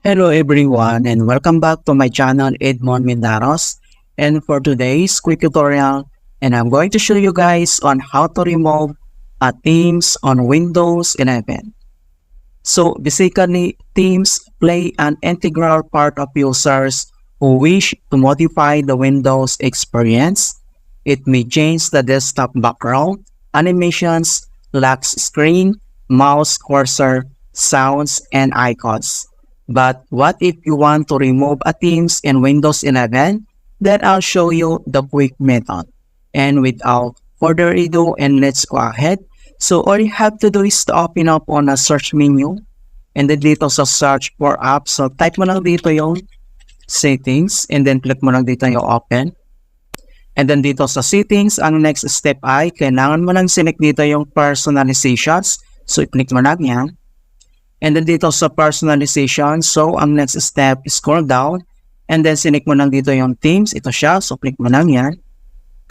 Hello everyone and welcome back to my channel Edmund Mindaros, and for today's quick tutorial I'm going to show you guys on how to remove themes on Windows 11. So basically, themes play an integral part of users who wish to modify the Windows experience. It may change the desktop background, animations, lock screen, mouse cursor, sounds, and icons. But what if you want to remove a themes in Windows 11? Then I'll show you the quick method. And without further ado, let's go ahead. So all you have to do is to open up on a search menu. And then dito sa search for apps, so type mo lang dito yung settings. And then click mo lang dito yung open. And then dito sa settings, ang next step ay kailangan mo lang select dito yung personalizations. So i-click mo lang yan. And then dito sa personalization, so ang next step, scroll down. And then select mo lang dito yung themes. Ito siya, so click mo lang yan.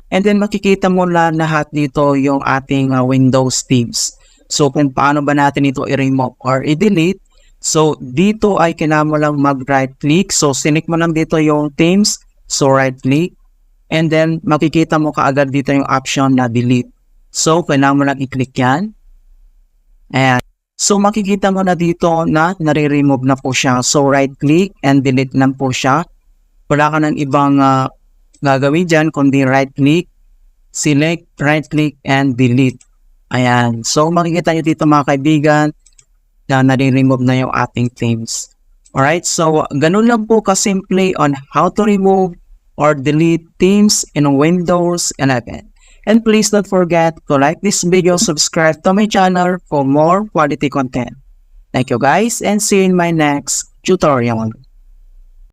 And then makikita mo lang lahat dito yung ating Windows themes. So kung paano ba natin ito i-remove or i-delete. So dito ay kailangan mo lang mag-right click. So select mo lang dito yung themes. So right click. And then makikita mo kaagad dito yung option na delete. So kailangan mo lang i-click yan. And so makikita mo na dito na nare-remove na po siya. So right click and delete lang po siya. Wala ka ng ibang gagawin dyan kundi right click, select, right click, and delete. Ayan. So makikita nyo dito mga kaibigan na nare-remove na yung ating themes. Alright, so ganun lang po kasimple on how to remove or delete themes in Windows 11. And please don't forget to like this video, subscribe to my channel for more quality content. Thank you guys and see you in my next tutorial.